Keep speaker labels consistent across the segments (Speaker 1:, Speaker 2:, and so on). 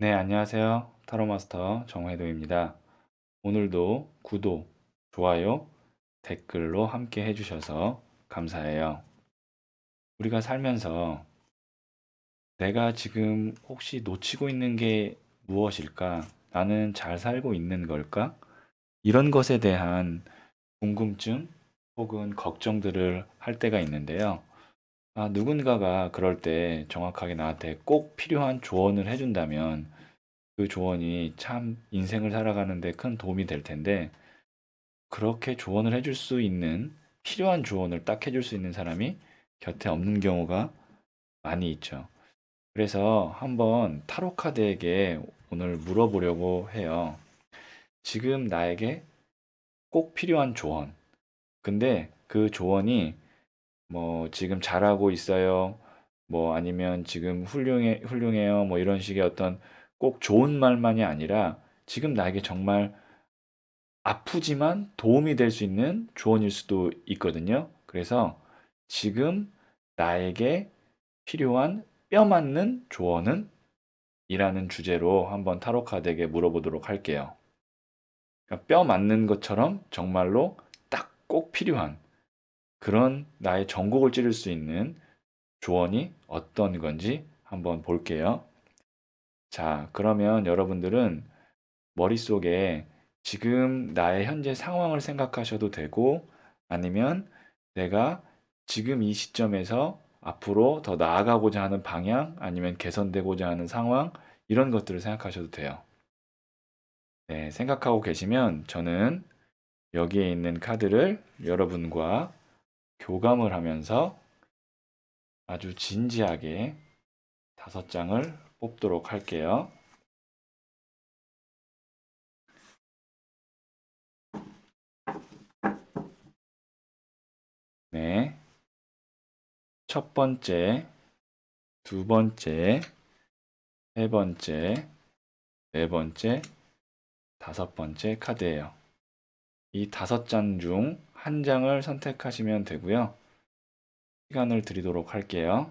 Speaker 1: 네, 안녕하세요. 타로마스터 정회도입니다. 오늘도 구독, 좋아요, 댓글로 함께 해주셔서 감사해요. 우리가 살면서 내가 지금 혹시 놓치고 있는 게 무엇일까? 나는 잘 살고 있는 걸까? 이런 것에 대한 궁금증 혹은 걱정들을 할 때가 있는데요. 누군가가 그럴 때 정확하게 나한테 꼭 필요한 조언을 해준다면 그 조언이 참 인생을 살아가는 데 큰 도움이 될 텐데 그렇게 조언을 해줄 수 있는 필요한 조언을 딱 해줄 수 있는 사람이 곁에 없는 경우가 많이 있죠. 그래서 한번 타로 카드에게 오늘 물어보려고 해요. 지금 나에게 꼭 필요한 조언. 근데 그 조언이 뭐 지금 잘하고 있어요. 뭐 아니면 지금 훌륭해요. 뭐 이런 식의 어떤 꼭 좋은 말만이 아니라 지금 나에게 정말 아프지만 도움이 될 수 있는 조언일 수도 있거든요. 그래서 지금 나에게 필요한 뼈 맞는 조언은? 이라는 주제로 한번 타로 카드에게 물어보도록 할게요. 그러니까 뼈 맞는 것처럼 정말로 딱 꼭 필요한 그런 나의 전곡을 찌를 수 있는 조언이 어떤 건지 한번 볼게요. 자, 그러면 여러분들은 머릿속에 지금 나의 현재 상황을 생각하셔도 되고 아니면 내가 지금 이 시점에서 앞으로 더 나아가고자 하는 방향 아니면 개선되고자 하는 상황 이런 것들을 생각하셔도 돼요. 네, 생각하고 계시면 저는 여기에 있는 카드를 여러분과 교감을 하면서 아주 진지하게 5장을 뽑도록 할게요. 네, 첫 번째, 두 번째, 세 번째, 네 번째, 5번째 카드예요. 이 5장 중 한 장을 선택하시면 되고요. 시간을 드리도록 할게요.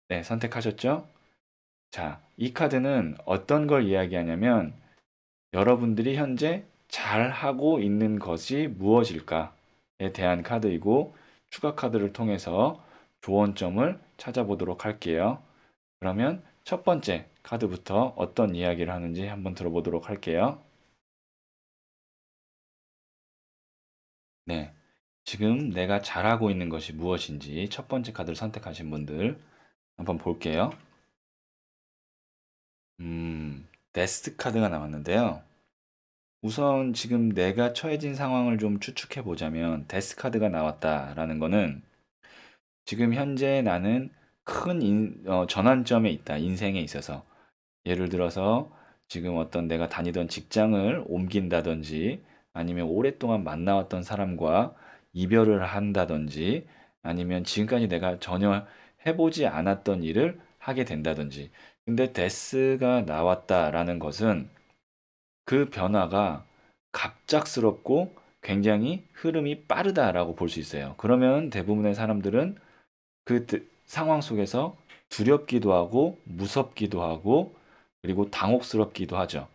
Speaker 1: 네, 선택하셨죠? 자, 이 카드는 어떤 걸 이야기하냐면 여러분들이 현재 잘하고 있는 것이 무엇일까에 대한 카드이고 추가 카드를 통해서 조언점을 찾아보도록 할게요. 그러면 첫 번째 카드부터 어떤 이야기를 하는지 한번 들어보도록 할게요. 네. 지금 내가 잘하고 있는 것이 무엇인지 첫 번째 카드를 선택하신 분들 한번 볼게요. 데스 카드가 나왔는데요. 우선 지금 내가 처해진 상황을 좀 추측해 보자면 데스 카드가 나왔다라는 거는 지금 현재 나는 큰 전환점에 있다. 인생에 있어서. 예를 들어서 지금 어떤 내가 다니던 직장을 옮긴다든지 아니면 오랫동안 만나왔던 사람과 이별을 한다든지 아니면 지금까지 내가 전혀 해보지 않았던 일을 하게 된다든지. 근데 데스가 나왔다라는 것은 그 변화가 갑작스럽고 굉장히 흐름이 빠르다라고 볼 수 있어요. 그러면 대부분의 사람들은 그 상황 속에서 두렵기도 하고 무섭기도 하고 그리고 당혹스럽기도 하죠.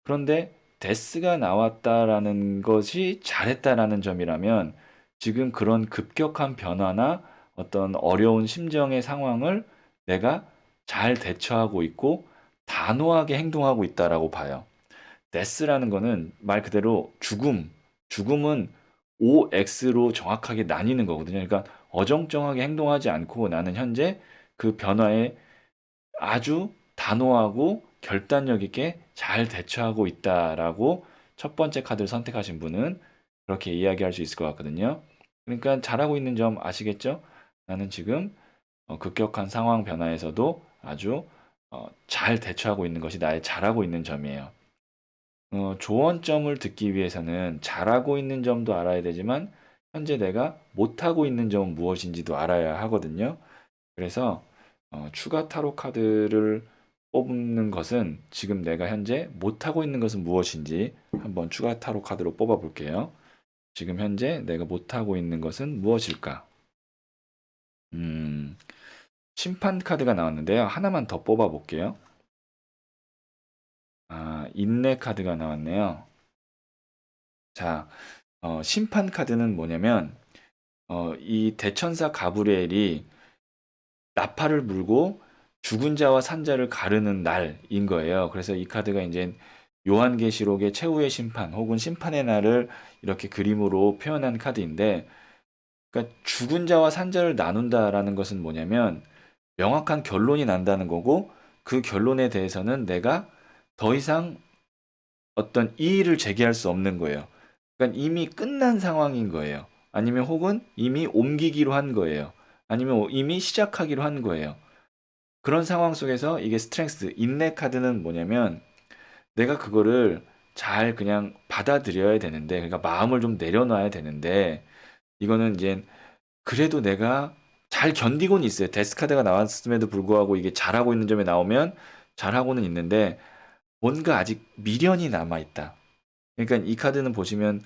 Speaker 1: 그런데 데스가 나왔다라는 것이 잘했다라는 점이라면 지금 그런 급격한 변화나 어떤 어려운 심정의 상황을 내가 잘 대처하고 있고 단호하게 행동하고 있다라고 봐요. 데스라는 거는 말 그대로 죽음, 죽음은 OX로 정확하게 나뉘는 거거든요. 그러니까 어정쩡하게 행동하지 않고 나는 현재 그 변화에 아주 단호하고 결단력 있게 잘 대처하고 있다라고 첫 번째 카드를 선택하신 분은 그렇게 이야기할 수 있을 것 같거든요. 그러니까 잘하고 있는 점 아시겠죠? 나는 지금 급격한 상황 변화에서도 아주 잘 대처하고 있는 것이 나의 잘하고 있는 점이에요. 조언점을 듣기 위해서는 잘하고 있는 점도 알아야 되지만 현재 내가 못하고 있는 점은 무엇인지도 알아야 하거든요. 그래서 추가 타로 카드를 뽑는 것은 지금 내가 현재 못하고 있는 것은 무엇인지 한번 추가 타로 카드로 뽑아 볼게요. 지금 현재 내가 못하고 있는 것은 무엇일까? 음, 심판 카드가 나왔는데요. 하나만 더 뽑아 볼게요. 인내 카드가 나왔네요. 자, 심판 카드는 뭐냐면, 이 대천사 가브리엘이 나팔을 불고 죽은 자와 산 자를 가르는 날인 거예요. 그래서 이 카드가 이제 요한계시록의 최후의 심판 혹은 심판의 날을 이렇게 그림으로 표현한 카드인데, 그러니까 죽은 자와 산 자를 나눈다라는 것은 뭐냐면 명확한 결론이 난다는 거고, 그 결론에 대해서는 내가 더 이상 어떤 이의를 제기할 수 없는 거예요. 그러니까 이미 끝난 상황인 거예요. 아니면 혹은 이미 옮기기로 한 거예요. 아니면 이미 시작하기로 한 거예요. 그런 상황 속에서 이게 스트렝스, 인내 카드는 뭐냐면 내가 그거를 잘 그냥 받아들여야 되는데, 그러니까 마음을 좀 내려놔야 되는데, 이거는 이제 그래도 내가 잘 견디고는 있어요. 데스 카드가 나왔음에도 불구하고 이게 잘하고 있는 점에 나오면 잘하고는 있는데 뭔가 아직 미련이 남아 있다. 그러니까 이 카드는 보시면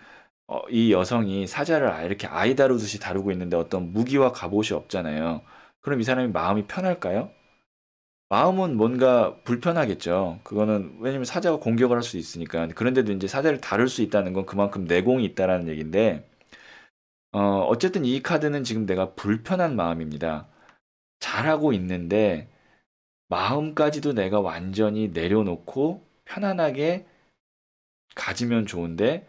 Speaker 1: 이 여성이 사자를 이렇게 아이 다루듯이 다루고 있는데 어떤 무기와 갑옷이 없잖아요. 그럼 이 사람이 마음이 편할까요? 마음은 뭔가 불편하겠죠. 그거는 왜냐면 사자가 공격을 할 수 있으니까. 그런데도 이제 사자를 다룰 수 있다는 건 그만큼 내공이 있다라는 얘기인데, 어쨌든 이 카드는 지금 내가 불편한 마음입니다. 잘하고 있는데 마음까지도 내가 완전히 내려놓고 편안하게 가지면 좋은데,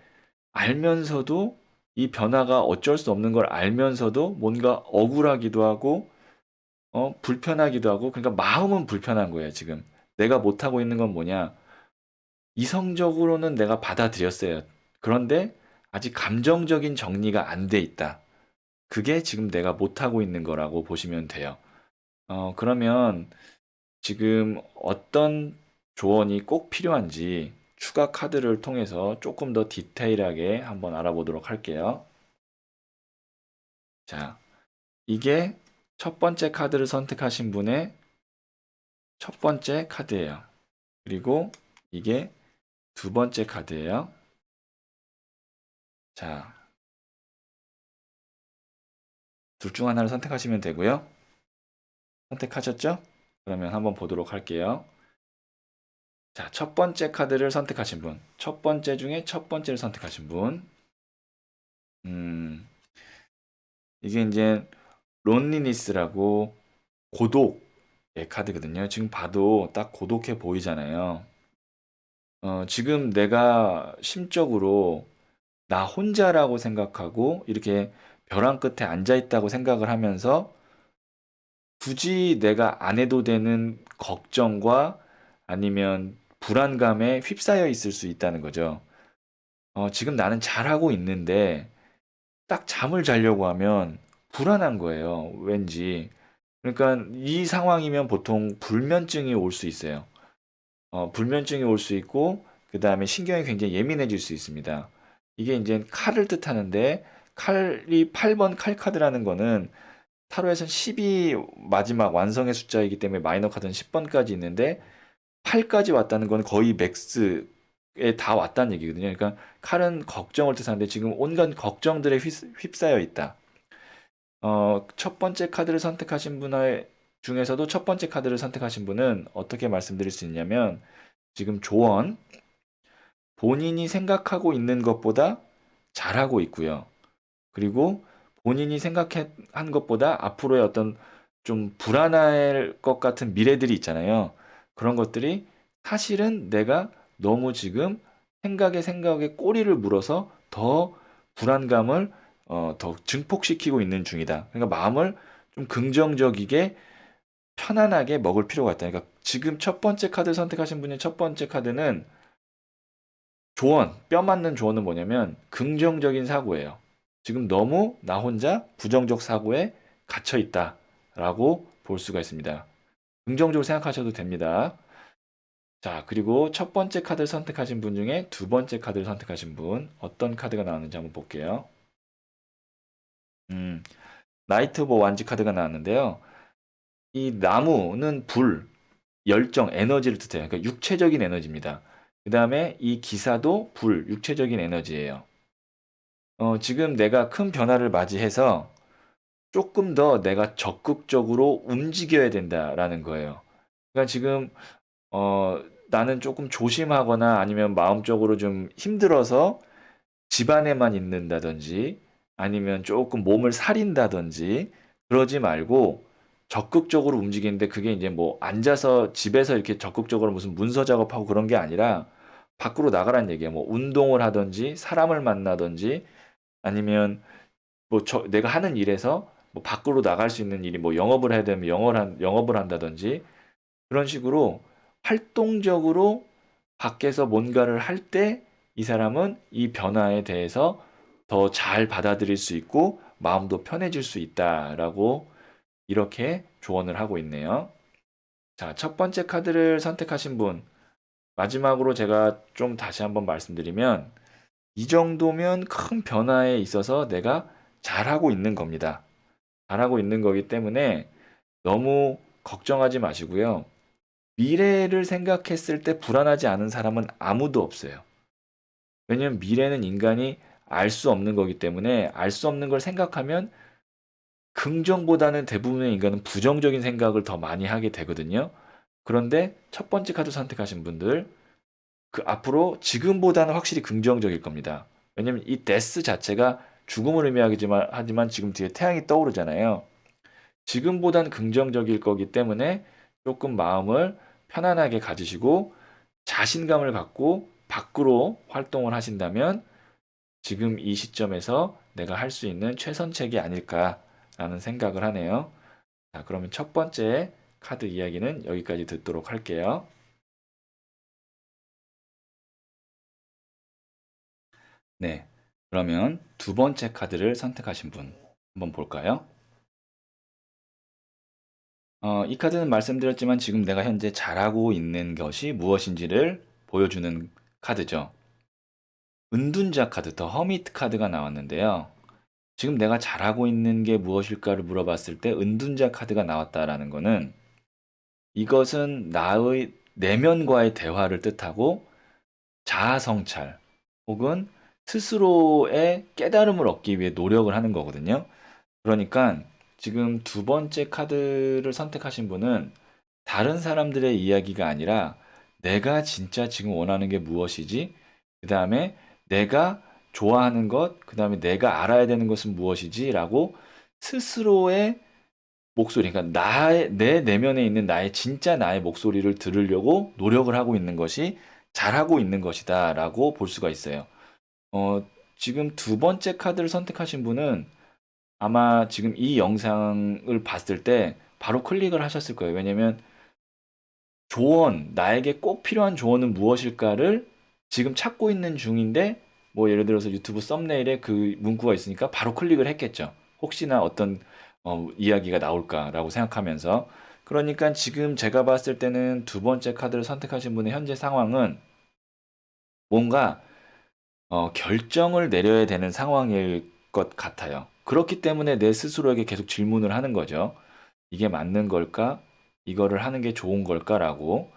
Speaker 1: 알면서도 이 변화가 어쩔 수 없는 걸 알면서도 뭔가 억울하기도 하고 불편하기도 하고, 그러니까 마음은 불편한 거예요, 지금. 내가 못하고 있는 건 뭐냐? 이성적으로는 내가 받아들였어요. 그런데 아직 감정적인 정리가 안 돼 있다. 그게 지금 내가 못하고 있는 거라고 보시면 돼요. 그러면 지금 어떤 조언이 꼭 필요한지 추가 카드를 통해서 조금 더 디테일하게 한번 알아보도록 할게요. 자, 이게 첫 번째 카드를 선택하신 분의 첫 번째 카드예요. 그리고 이게 두 번째 카드예요. 자, 둘 중 하나를 선택하시면 되고요. 선택하셨죠? 그러면 한번 보도록 할게요. 자, 첫 번째 카드를 선택하신 분. 첫 번째 중에 첫 번째를 선택하신 분. 음, 이게 이제 론리니스라고 고독의 카드거든요. 지금 봐도 딱 고독해 보이잖아요. 지금 내가 심적으로 나 혼자라고 생각하고 이렇게 벼랑 끝에 앉아 있다고 생각을 하면서 굳이 내가 안 해도 되는 걱정과 아니면 불안감에 휩싸여 있을 수 있다는 거죠. 지금 나는 잘하고 있는데 딱 잠을 자려고 하면 불안한 거예요. 왠지. 그러니까 이 상황이면 보통 불면증이 올 수 있어요. 불면증이 올 수 있고, 그 다음에 신경이 굉장히 예민해질 수 있습니다. 이게 이제 칼을 뜻하는데, 칼이 8번 칼 카드라는 거는 타로에선 10이 마지막 완성의 숫자이기 때문에 마이너 카드는 10번까지 있는데, 8까지 왔다는 건 거의 맥스에 다 왔다는 얘기거든요. 그러니까 칼은 걱정을 뜻하는데 지금 온갖 걱정들에 휩싸여 있다. 첫 번째 카드를 선택하신 분 중에서도 첫 번째 카드를 선택하신 분은 어떻게 말씀드릴 수 있냐면, 지금 조언, 본인이 생각하고 있는 것보다 잘하고 있고요. 그리고 본인이 생각한 것보다 앞으로의 어떤 좀 불안할 것 같은 미래들이 있잖아요. 그런 것들이 사실은 내가 너무 지금 생각에 꼬리를 물어서 더 불안감을 더 증폭시키고 있는 중이다. 그러니까 마음을 좀 긍정적이게 편안하게 먹을 필요가 있다. 그러니까 지금 첫 번째 카드 선택하신 분의 첫 번째 카드는 조언, 뼈 맞는 조언은 뭐냐면 긍정적인 사고예요. 지금 너무 나 혼자 부정적 사고에 갇혀 있다라고 볼 수가 있습니다. 긍정적으로 생각하셔도 됩니다. 자, 그리고 첫 번째 카드를 선택하신 분 중에 두 번째 카드를 선택하신 분, 어떤 카드가 나왔는지 한번 볼게요. 음, 나이트 오브 완지 카드가 나왔는데요. 이 나무는 불, 열정, 에너지를 뜻해요. 그러니까 육체적인 에너지입니다. 그 다음에 이 기사도 불, 육체적인 에너지예요. 지금 내가 큰 변화를 맞이해서 조금 더 내가 적극적으로 움직여야 된다라는 거예요. 그러니까 지금 나는 조금 조심하거나 아니면 마음적으로 좀 힘들어서 집안에만 있는다든지 아니면 조금 몸을 사린다든지 그러지 말고 적극적으로 움직이는데 그게 이제 뭐 앉아서 집에서 이렇게 적극적으로 무슨 문서 작업하고 그런 게 아니라 밖으로 나가라는 얘기예요. 뭐 운동을 하든지 사람을 만나든지 아니면 뭐 내가 하는 일에서 뭐 밖으로 나갈 수 있는 일이 뭐 영업을 해야 되면 영업을 한다든지 그런 식으로 활동적으로 밖에서 뭔가를 할 때 이 사람은 이 변화에 대해서 더 잘 받아들일 수 있고 마음도 편해질 수 있다라고 이렇게 조언을 하고 있네요. 자, 첫 번째 카드를 선택하신 분, 마지막으로 제가 좀 다시 한번 말씀드리면 이 정도면 큰 변화에 있어서 내가 잘하고 있는 겁니다. 잘하고 있는 거기 때문에 너무 걱정하지 마시고요. 미래를 생각했을 때 불안하지 않은 사람은 아무도 없어요. 왜냐면 미래는 인간이 알 수 없는 거기 때문에 알 수 없는 걸 생각하면 긍정보다는 대부분의 인간은 부정적인 생각을 더 많이 하게 되거든요. 그런데 첫 번째 카드 선택하신 분들, 그 앞으로 지금보다는 확실히 긍정적일 겁니다. 왜냐면 이 데스 자체가 죽음을 의미하지만 지금 뒤에 태양이 떠오르잖아요. 지금보단 긍정적일 거기 때문에 조금 마음을 편안하게 가지시고 자신감을 갖고 밖으로 활동을 하신다면 지금 이 시점에서 내가 할 수 있는 최선책이 아닐까라는 생각을 하네요. 자, 그러면 첫 번째 카드 이야기는 여기까지 듣도록 할게요. 네. 그러면 두 번째 카드를 선택하신 분 한번 볼까요? 이 카드는 말씀드렸지만 지금 내가 현재 잘하고 있는 것이 무엇인지를 보여주는 카드죠. 은둔자 카드, 더 허미트 카드가 나왔는데요. 지금 내가 잘하고 있는 게 무엇일까를 물어봤을 때 은둔자 카드가 나왔다라는 거는 이것은 나의 내면과의 대화를 뜻하고 자아 성찰 혹은 스스로의 깨달음을 얻기 위해 노력을 하는 거거든요. 그러니까 지금 두 번째 카드를 선택하신 분은 다른 사람들의 이야기가 아니라 내가 진짜 지금 원하는 게 무엇이지? 그 다음에 내가 좋아하는 것, 그 다음에 내가 알아야 되는 것은 무엇이지? 라고 스스로의 목소리, 그러니까 내 내면에 있는 나의 진짜 나의 목소리를 들으려고 노력을 하고 있는 것이 잘하고 있는 것이다 라고 볼 수가 있어요. 지금 두 번째 카드를 선택하신 분은 아마 지금 이 영상을 봤을 때 바로 클릭을 하셨을 거예요. 왜냐면 조언, 나에게 꼭 필요한 조언은 무엇일까를 지금 찾고 있는 중인데 뭐 예를 들어서 유튜브 썸네일에 그 문구가 있으니까 바로 클릭을 했겠죠. 혹시나 어떤 이야기가 나올까라고 생각하면서 그러니까 지금 제가 봤을 때는 두 번째 카드를 선택하신 분의 현재 상황은 뭔가 결정을 내려야 되는 상황일 것 같아요. 그렇기 때문에 내 스스로에게 계속 질문을 하는 거죠. 이게 맞는 걸까? 이거를 하는 게 좋은 걸까라고.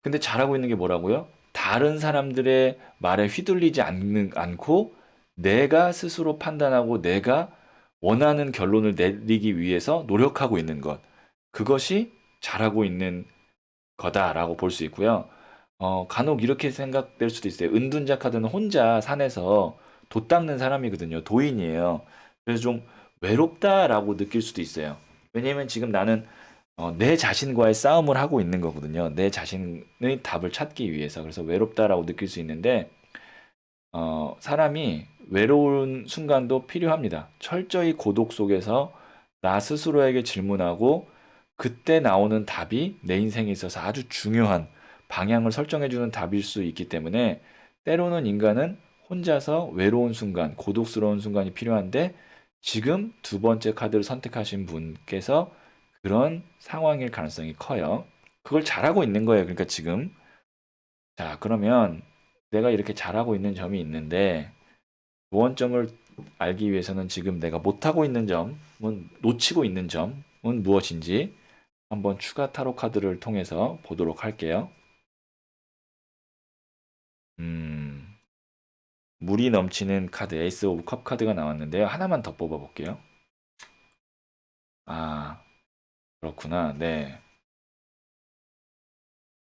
Speaker 1: 근데 잘하고 있는 게 뭐라고요? 다른 사람들의 말에 휘둘리지 않고 내가 스스로 판단하고 내가 원하는 결론을 내리기 위해서 노력하고 있는 것. 그것이 잘하고 있는 거다라고 볼 수 있고요. 간혹 이렇게 생각될 수도 있어요. 은둔자 카드는 혼자 산에서 돛 닦는 사람이거든요. 도인이에요. 그래서 좀 외롭다라고 느낄 수도 있어요. 왜냐면 지금 나는 내 자신과의 싸움을 하고 있는 거거든요. 내 자신의 답을 찾기 위해서. 그래서 외롭다라고 느낄 수 있는데, 사람이 외로운 순간도 필요합니다. 철저히 고독 속에서 나 스스로에게 질문하고, 그때 나오는 답이 내 인생에 있어서 아주 중요한 방향을 설정해주는 답일 수 있기 때문에, 때로는 인간은 혼자서 외로운 순간, 고독스러운 순간이 필요한데, 지금 두 번째 카드를 선택하신 분께서 그런 상황일 가능성이 커요. 그걸 잘하고 있는 거예요. 그러니까 지금. 자, 그러면 내가 이렇게 잘하고 있는 점이 있는데, 무언점을 알기 위해서는 지금 내가 못하고 있는 점은, 놓치고 있는 점은 무엇인지 한번 추가 타로 카드를 통해서 보도록 할게요. 음, 물이 넘치는 카드, 에이스 오브 컵 카드가 나왔는데요. 하나만 더 뽑아 볼게요. 아, 그렇구나. 네.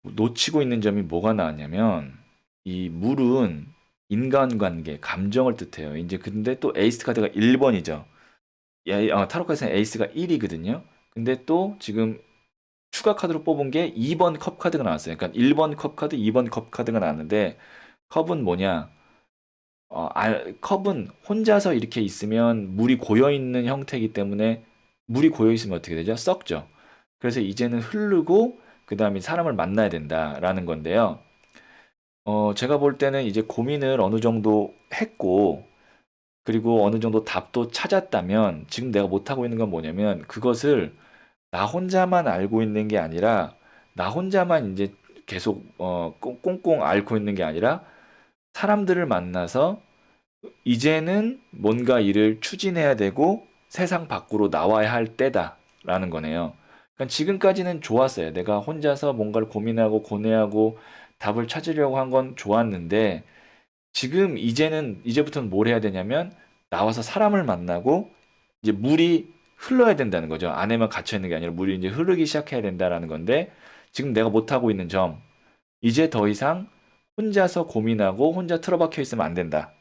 Speaker 1: 놓치고 있는 점이 뭐가 나왔냐면, 이 물은 인간관계, 감정을 뜻해요. 이제 근데 또 에이스 카드가 1번이죠. 타로 카드에서는 에이스가 1이거든요. 근데 또 지금 추가 카드로 뽑은 게 2번 컵 카드가 나왔어요. 그러니까 1번 컵 카드, 2번 컵 카드가 나왔는데, 컵은 뭐냐? 컵은 혼자서 이렇게 있으면 물이 고여 있는 형태이기 때문에 물이 고여 있으면 어떻게 되죠? 썩죠. 그래서 이제는 흐르고 그다음에 사람을 만나야 된다라는 건데요. 제가 볼 때는 이제 고민을 어느 정도 했고 그리고 어느 정도 답도 찾았다면 지금 내가 못하고 있는 건 뭐냐면 그것을 나 혼자만 알고 있는 게 아니라 나 혼자만 이제 계속 꽁꽁 앓고 있는 게 아니라 사람들을 만나서 이제는 뭔가 일을 추진해야 되고 세상 밖으로 나와야 할 때다라는 거네요. 그러니까 지금까지는 좋았어요. 내가 혼자서 뭔가를 고민하고 고뇌하고 답을 찾으려고 한 건 좋았는데 지금 이제부터는 뭘 해야 되냐면 나와서 사람을 만나고 이제 물이 흘러야 된다는 거죠. 안에만 갇혀 있는 게 아니라 물이 이제 흐르기 시작해야 된다라는 건데 지금 내가 못하고 있는 점 이제 더 이상 혼자서 고민하고 혼자 틀어박혀 있으면 안 된다.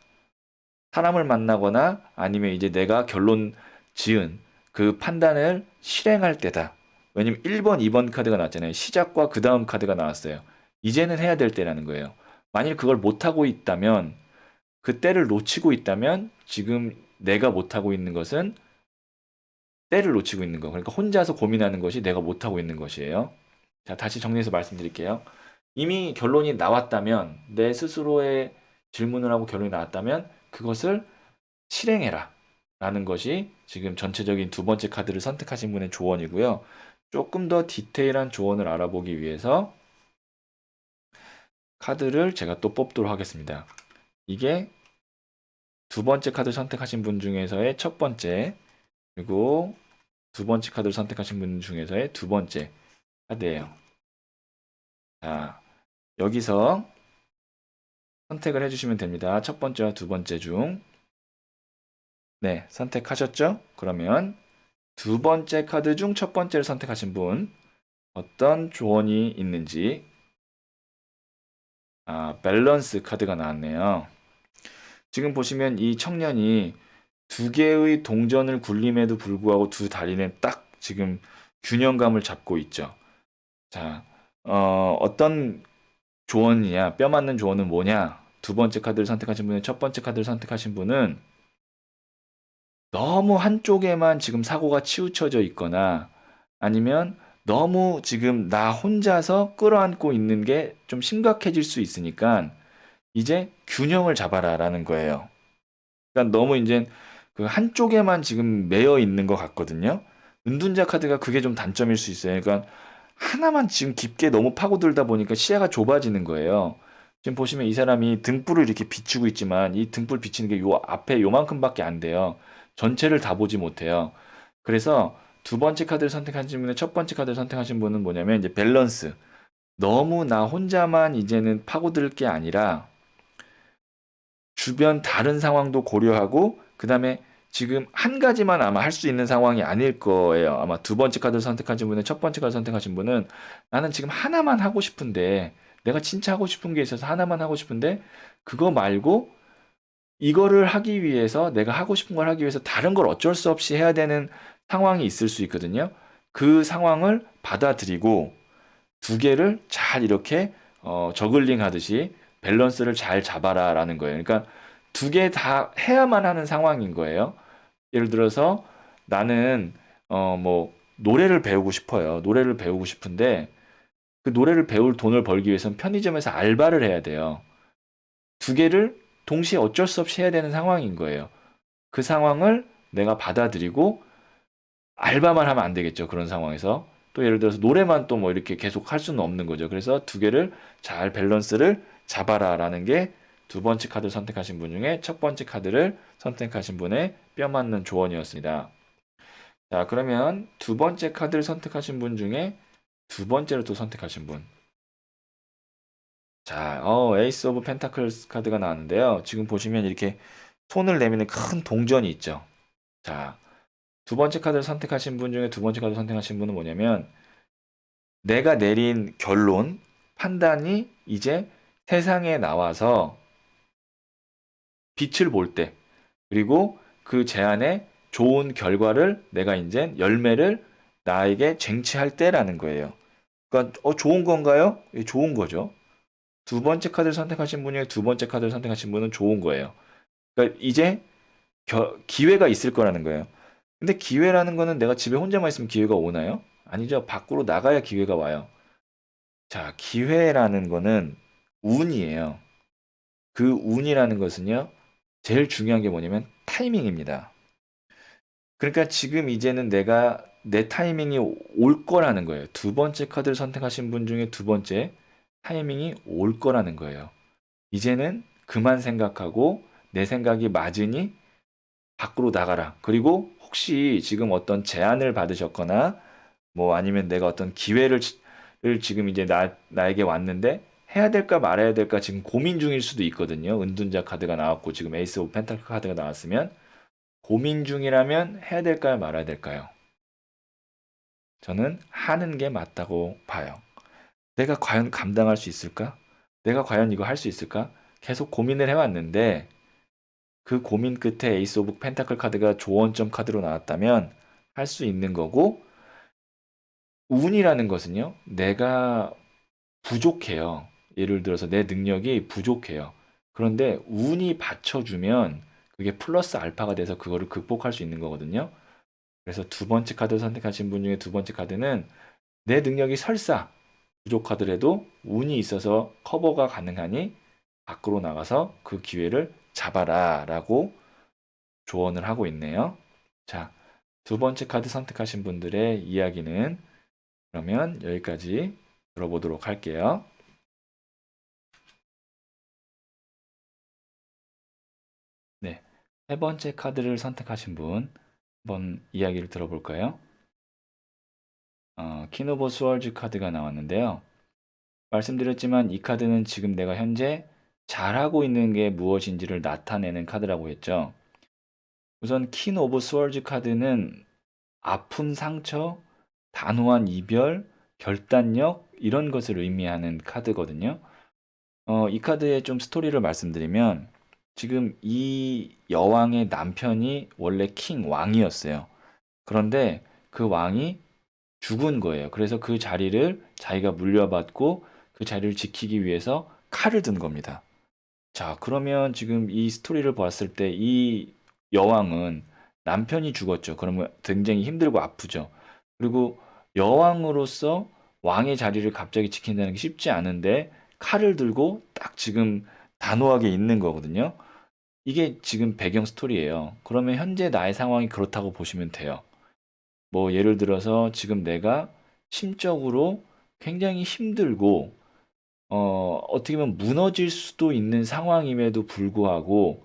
Speaker 1: 사람을 만나거나 아니면 이제 내가 결론 지은 그 판단을 실행할 때다. 왜냐면 1번, 2번 카드가 나왔잖아요. 시작과 그 다음 카드가 나왔어요. 이제는 해야 될 때라는 거예요. 만일 그걸 못하고 있다면, 그 때를 놓치고 있다면, 지금 내가 못하고 있는 것은 때를 놓치고 있는 거. 그러니까 혼자서 고민하는 것이 내가 못하고 있는 것이에요. 자, 다시 정리해서 말씀드릴게요. 이미 결론이 나왔다면, 내 스스로의 질문을 하고 결론이 나왔다면, 그것을 실행해라. 라는 것이 지금 전체적인 두 번째 카드를 선택하신 분의 조언이고요. 조금 더 디테일한 조언을 알아보기 위해서 카드를 제가 또 뽑도록 하겠습니다. 이게 두 번째 카드 선택하신 분 중에서의 첫 번째, 그리고 두 번째 카드를 선택하신 분 중에서의 두 번째 카드예요. 자, 여기서 선택을 해주시면 됩니다. 첫 번째와 두 번째 중. 네, 선택하셨죠? 그러면 두 번째 카드 중 첫 번째를 선택하신 분, 어떤 조언이 있는지, 밸런스 카드가 나왔네요. 지금 보시면 이 청년이 두 개의 동전을 굴림에도 불구하고 두 다리는 딱 지금 균형감을 잡고 있죠. 자, 어떤 조언이냐, 뼈 맞는 조언은 뭐냐? 두 번째 카드를 선택하신 분은 첫 번째 카드를 선택하신 분은 너무 한쪽에만 지금 사고가 치우쳐져 있거나 아니면 너무 지금 나 혼자서 끌어안고 있는 게 좀 심각해질 수 있으니까 이제 균형을 잡아라라는 거예요. 그러니까 너무 이제 그 한쪽에만 지금 매여 있는 것 같거든요. 은둔자 카드가 그게 좀 단점일 수 있어요. 그러니까 하나만 지금 깊게 너무 파고들다 보니까 시야가 좁아지는 거예요. 지금 보시면 이 사람이 등불을 이렇게 비추고 있지만 이 등불 비치는 게 요 앞에 요만큼밖에 안 돼요. 전체를 다 보지 못해요. 그래서 두 번째 카드를 선택하신 분의 첫 번째 카드를 선택하신 분은 뭐냐면 이제 밸런스. 너무 나 혼자만 이제는 파고들 게 아니라 주변 다른 상황도 고려하고 그다음에 지금 한 가지만 아마 할 수 있는 상황이 아닐 거예요. 아마 두 번째 카드를 선택하신 분은 첫 번째 카드 선택하신 분은 나는 지금 하나만 하고 싶은데 내가 진짜 하고 싶은 게 있어서 하나만 하고 싶은데 그거 말고 이거를 하기 위해서 내가 하고 싶은 걸 하기 위해서 다른 걸 어쩔 수 없이 해야 되는 상황이 있을 수 있거든요. 그 상황을 받아들이고 두 개를 잘 이렇게 저글링 하듯이 밸런스를 잘 잡아라라는 거예요. 그러니까 두 개 다 해야만 하는 상황인 거예요. 예를 들어서 나는 뭐 노래를 배우고 싶어요. 노래를 배우고 싶은데 그 노래를 배울 돈을 벌기 위해서는 편의점에서 알바를 해야 돼요. 두 개를 동시에 어쩔 수 없이 해야 되는 상황인 거예요. 그 상황을 내가 받아들이고 알바만 하면 안 되겠죠. 그런 상황에서. 또 예를 들어서 노래만 또 뭐 이렇게 계속 할 수는 없는 거죠. 그래서 두 개를 잘 밸런스를 잡아라라는 게 두 번째 카드 선택하신 분 중에 첫 번째 카드를 선택하신 분의 뼈 맞는 조언이었습니다. 자, 그러면 두 번째 카드를 선택하신 분 중에 두 번째로 또 선택하신 분. 자, 에이스 오브 펜타클스 카드가 나왔는데요. 지금 보시면 이렇게 손을 내미는 큰 동전이 있죠. 자, 두 번째 카드를 선택하신 분 중에 두 번째 카드 선택하신 분은 뭐냐면 내가 내린 결론, 판단이 이제 세상에 나와서 빛을 볼 때, 그리고 그 제안의 좋은 결과를 내가 이제 열매를 나에게 쟁취할 때라는 거예요. 그러니까 좋은 건가요? 예, 좋은 거죠. 두 번째 카드를 선택하신 분이 두 번째 카드를 선택하신 분은 좋은 거예요. 그러니까 이제 기회가 있을 거라는 거예요. 근데 기회라는 거는 내가 집에 혼자만 있으면 기회가 오나요? 아니죠. 밖으로 나가야 기회가 와요. 자, 기회라는 거는 운이에요. 그 운이라는 것은요, 제일 중요한 게 뭐냐면 타이밍입니다. 그러니까 지금 이제는 내가 내 타이밍이 올 거라는 거예요. 두 번째 카드를 선택하신 분 중에 두 번째 타이밍이 올 거라는 거예요. 이제는 그만 생각하고 내 생각이 맞으니 밖으로 나가라. 그리고 혹시 지금 어떤 제안을 받으셨거나 뭐 아니면 내가 어떤 기회를 지금 이제 나에게 왔는데 해야 될까 말아야 될까 지금 고민 중일 수도 있거든요. 은둔자 카드가 나왔고 지금 에이스 오브 펜타클 카드가 나왔으면 고민 중이라면 해야 될까요 말아야 될까요? 저는 하는 게 맞다고 봐요. 내가 과연 감당할 수 있을까? 내가 과연 이거 할 수 있을까? 계속 고민을 해왔는데 그 고민 끝에 에이스 오브 펜타클 카드가 조언점 카드로 나왔다면 할 수 있는 거고 운이라는 것은요. 내가 부족해요. 예를 들어서 내 능력이 부족해요. 그런데 운이 받쳐주면 그게 플러스 알파가 돼서 그거를 극복할 수 있는 거거든요. 그래서 두 번째 카드 선택하신 분 중에 두 번째 카드는 내 능력이 설사 부족하더라도 운이 있어서 커버가 가능하니 밖으로 나가서 그 기회를 잡아라 라고 조언을 하고 있네요. 자, 두 번째 카드 선택하신 분들의 이야기는 그러면 여기까지 들어보도록 할게요. 네. 세 번째 카드를 선택하신 분, 한번 이야기를 들어볼까요? 퀸 오브 스월즈 카드가 나왔는데요. 말씀드렸지만 이 카드는 지금 내가 현재 잘하고 있는 게 무엇인지를 나타내는 카드라고 했죠. 우선 퀸 오브 스월즈 카드는 아픈 상처, 단호한 이별, 결단력 이런 것을 의미하는 카드거든요. 이 카드의 좀 스토리를 말씀드리면 지금 이 여왕의 남편이 원래 킹 왕이었어요. 그런데 그 왕이 죽은 거예요. 그래서 그 자리를 자기가 물려받고 그 자리를 지키기 위해서 칼을 든 겁니다. 자, 그러면 지금 이 스토리를 봤을 때 이 여왕은 남편이 죽었죠. 그러면 굉장히 힘들고 아프죠. 그리고 여왕으로서 왕의 자리를 갑자기 지킨다는 게 쉽지 않은데 칼을 들고 딱 지금 단호하게 있는 거거든요. 이게 지금 배경 스토리예요. 그러면 현재 나의 상황이 그렇다고 보시면 돼요. 뭐 예를 들어서 지금 내가 심적으로 굉장히 힘들고 어떻게 보면 무너질 수도 있는 상황임에도 불구하고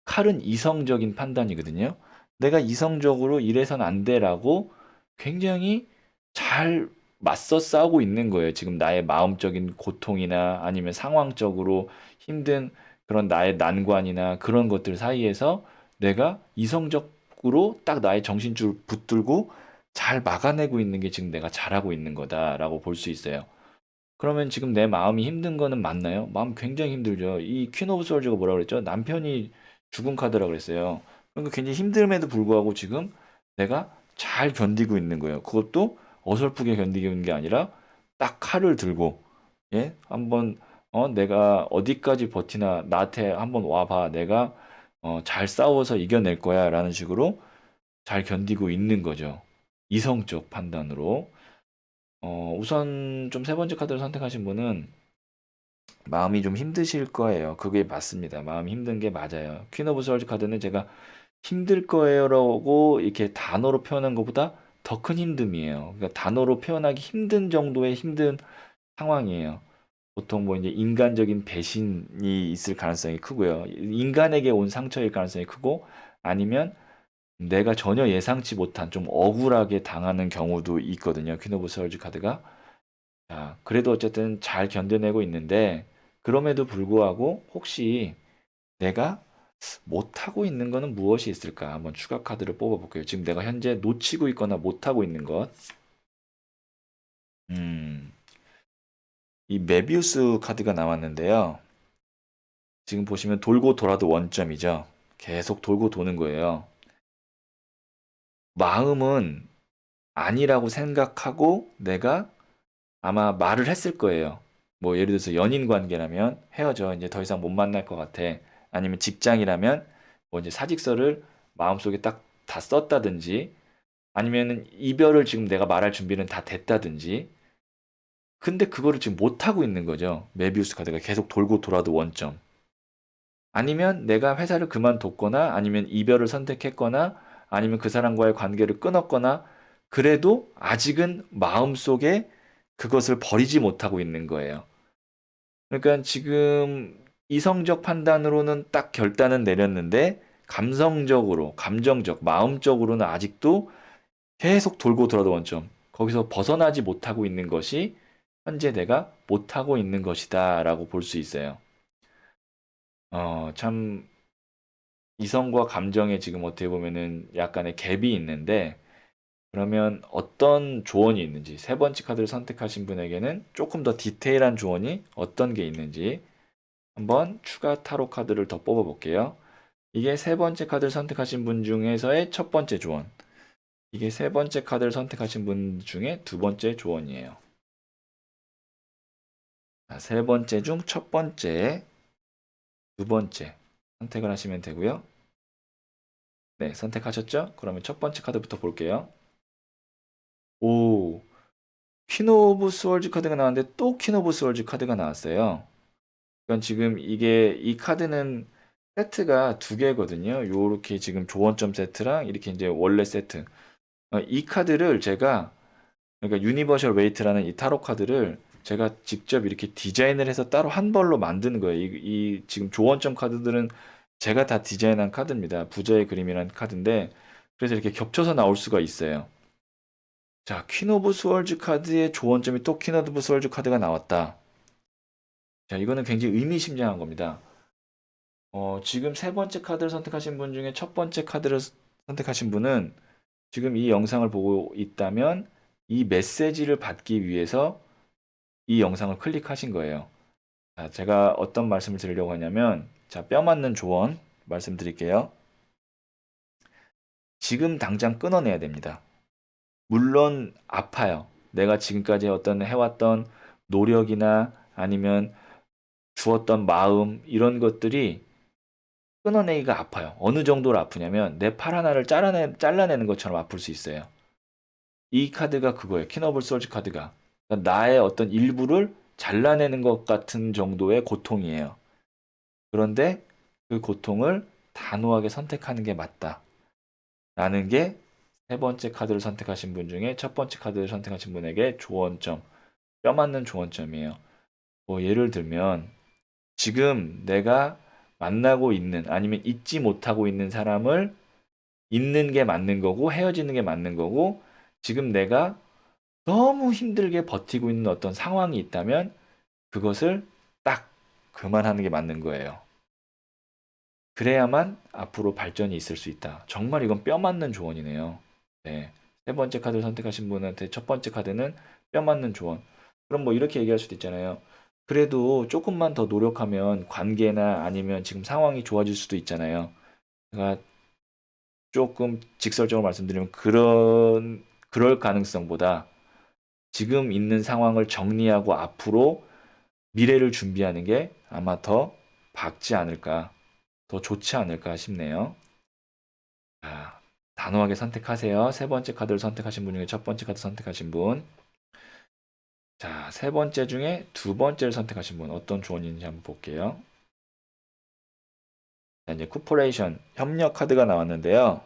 Speaker 1: 칼은 이성적인 판단이거든요. 내가 이성적으로 이래선 안 돼라고 굉장히 잘 맞서 싸우고 있는 거예요. 지금 나의 마음적인 고통이나 아니면 상황적으로 힘든 그런 나의 난관이나 그런 것들 사이에서 내가 이성적으로 딱 나의 정신줄 붙들고 잘 막아내고 있는 게 지금 내가 잘하고 있는 거다라고 볼 수 있어요. 그러면 지금 내 마음이 힘든 거는 맞나요? 마음 굉장히 힘들죠. 이 퀸 오브 솔저가 뭐라 그랬죠? 남편이 죽은 카드라 그랬어요. 그러니까 굉장히 힘듦에도 불구하고 지금 내가 잘 견디고 있는 거예요. 그것도 어설프게 견디고 있는 게 아니라 딱 칼을 들고 예? 한번 내가 어디까지 버티나 나한테 한번 와봐. 내가 잘 싸워서 이겨낼 거야라는 식으로 잘 견디고 있는 거죠. 이성적 판단으로. 우선 좀 세 번째 카드를 선택하신 분은 마음이 좀 힘드실 거예요. 그게 맞습니다. 마음이 힘든 게 맞아요. 퀸 오브 스월드 카드는 제가 힘들 거예요라고 이렇게 단어로 표현한 것보다 더 큰 힘듦이에요. 그러니까 단어로 표현하기 힘든 정도의 힘든 상황이에요. 보통 뭐 이제 인간적인 배신이 있을 가능성이 크고요. 인간에게 온 상처일 가능성이 크고 아니면 내가 전혀 예상치 못한 좀 억울하게 당하는 경우도 있거든요. 퀸 오브 스월드 카드가. 자, 그래도 어쨌든 잘 견뎌내고 있는데, 그럼에도 불구하고 혹시 내가 못하고 있는 거는 무엇이 있을까? 한번 추가 카드를 뽑아볼게요. 지금 내가 현재 놓치고 있거나 못하고 있는 것. 음, 이 메비우스 카드가 나왔는데요. 지금 보시면 돌고 돌아도 원점이죠. 계속 돌고 도는 거예요. 마음은 아니라고 생각하고 내가 아마 말을 했을 거예요. 뭐 예를 들어서 연인 관계라면 헤어져. 이제 더 이상 못 만날 것 같아. 아니면 직장이라면 뭐 이제 사직서를 마음속에 딱 다 썼다든지 아니면은 이별을 지금 내가 말할 준비는 다 됐다든지 근데 그거를 지금 못하고 있는 거죠. 메비우스 카드가 계속 돌고 돌아도 원점. 아니면 내가 회사를 그만뒀거나 아니면 이별을 선택했거나 아니면 그 사람과의 관계를 끊었거나 그래도 아직은 마음속에 그것을 버리지 못하고 있는 거예요. 그러니까 지금 이성적 판단으로는 딱 결단은 내렸는데 감성적으로, 감정적, 마음적으로는 아직도 계속 돌고 돌아도 원점. 거기서 벗어나지 못하고 있는 것이 현재 내가 못하고 있는 것이다라고 볼 수 있어요. 참 이성과 감정에 지금 어떻게 보면은 약간의 갭이 있는데 그러면 어떤 조언이 있는지 세 번째 카드를 선택하신 분에게는 조금 더 디테일한 조언이 어떤 게 있는지 한번 추가 타로 카드를 더 뽑아 볼게요. 이게 세 번째 카드를 선택하신 분 중에서의 첫 번째 조언. 이게 세 번째 카드를 선택하신 분 중에 두 번째 조언이에요. 자, 세 번째 중 첫 번째, 두 번째 선택을 하시면 되고요. 네, 선택하셨죠? 그러면 첫 번째 카드부터 볼게요. 오, 퀸 오브 스월즈 카드가 나왔는데 또 퀸 오브 스월즈 카드가 나왔어요. 그러니까 지금 이게 이 카드는 세트가 두 개거든요. 요렇게 지금 조언점 세트랑 이렇게 이제 원래 세트. 이 카드를 제가 그러니까 유니버셜 웨이트라는 이 타로 카드를 제가 직접 이렇게 디자인을 해서 따로 한 벌로 만드는 거예요. 이 지금 조언점 카드들은 제가 다 디자인한 카드입니다. 부자의 그림이라는 카드인데 그래서 이렇게 겹쳐서 나올 수가 있어요. 자, 퀸 오브 스월즈 카드의 조언점이 또 퀸 오브 스월즈 카드가 나왔다. 자, 이거는 굉장히 의미심장한 겁니다. 지금 세 번째 카드를 선택하신 분 중에 첫 번째 카드를 선택하신 분은 지금 이 영상을 보고 있다면 이 메시지를 받기 위해서 이 영상을 클릭하신 거예요. 자, 제가 어떤 말씀을 드리려고 하냐면, 자, 뼈 맞는 조언 말씀드릴게요. 지금 당장 끊어내야 됩니다. 물론 아파요. 내가 지금까지 어떤 해왔던 노력이나 아니면 주었던 마음, 이런 것들이 끊어내기가 아파요. 어느 정도로 아프냐면 내 팔 하나를 잘라내는 것처럼 아플 수 있어요. 이 카드가 그거예요. 킹오브 솔즈 카드가. 그러니까 나의 어떤 일부를 잘라내는 것 같은 정도의 고통이에요. 그런데 그 고통을 단호하게 선택하는 게 맞다. 라는 게 세 번째 카드를 선택하신 분 중에 첫 번째 카드를 선택하신 분에게 조언점, 뼈 맞는 조언점이에요. 뭐 예를 들면 지금 내가 만나고 있는 아니면 잊지 못하고 있는 사람을 있는 게 맞는 거고 헤어지는 게 맞는 거고 지금 내가 너무 힘들게 버티고 있는 어떤 상황이 있다면 그것을 딱 그만하는 게 맞는 거예요. 그래야만 앞으로 발전이 있을 수 있다. 정말 이건 뼈 맞는 조언이네요. 네. 세 번째 카드를 선택하신 분한테 첫 번째 카드는 뼈 맞는 조언. 그럼 뭐 이렇게 얘기할 수도 있잖아요. 그래도 조금만 더 노력하면 관계나 아니면 지금 상황이 좋아질 수도 있잖아요. 제가 조금 직설적으로 말씀드리면 그럴 가능성보다 지금 있는 상황을 정리하고 앞으로 미래를 준비하는 게 아마 더 밝지 않을까, 더 좋지 않을까 싶네요. 아, 단호하게 선택하세요. 세 번째 카드를 선택하신 분 중에 첫 번째 카드 선택하신 분. 자, 세 번째 중에 두 번째를 선택하신 분 어떤 조언인지 한번 볼게요. 자, 이제 쿠퍼레이션 협력 카드가 나왔는데요.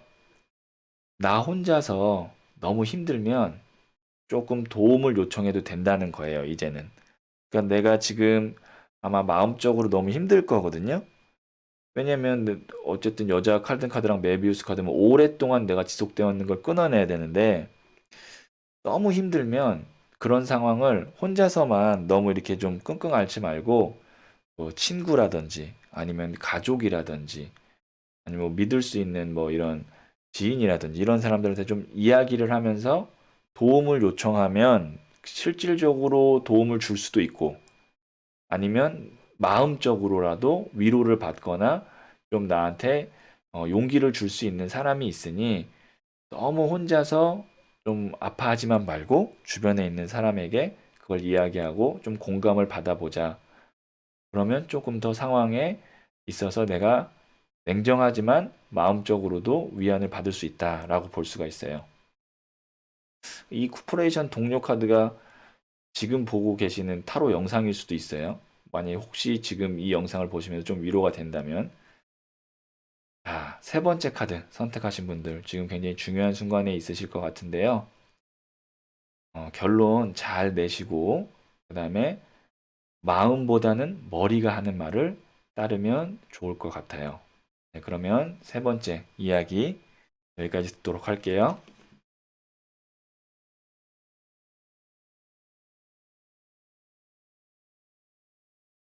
Speaker 1: 나 혼자서 너무 힘들면 조금 도움을 요청해도 된다는 거예요, 이제는. 그러니까 내가 지금 아마 마음적으로 너무 힘들 거거든요. 왜냐면 어쨌든 여자 카드랑 메비우스 카드면 오랫동안 내가 지속되어 있는 걸 끊어내야 되는데 너무 힘들면 그런 상황을 혼자서만 너무 이렇게 좀 끙끙 앓지 말고 뭐 친구라든지 아니면 가족이라든지 아니면 뭐 믿을 수 있는 뭐 이런 지인이라든지 이런 사람들한테 좀 이야기를 하면서 도움을 요청하면 실질적으로 도움을 줄 수도 있고 아니면 마음적으로라도 위로를 받거나 좀 나한테 용기를 줄 수 있는 사람이 있으니 너무 혼자서 좀 아파하지만 말고 주변에 있는 사람에게 그걸 이야기하고 좀 공감을 받아보자. 그러면 조금 더 상황에 있어서 내가 냉정하지만 마음적으로도 위안을 받을 수 있다라고 볼 수가 있어요. 이 쿠퍼레이션 동료 카드가 지금 보고 계시는 타로 영상일 수도 있어요. 만약에 혹시 지금 이 영상을 보시면서 좀 위로가 된다면. 자, 세 번째 카드 선택하신 분들 지금 굉장히 중요한 순간에 있으실 것 같은데요. 결론 잘 내시고 그다음에 마음보다는 머리가 하는 말을 따르면 좋을 것 같아요. 네, 그러면 세 번째 이야기 여기까지 듣도록 할게요.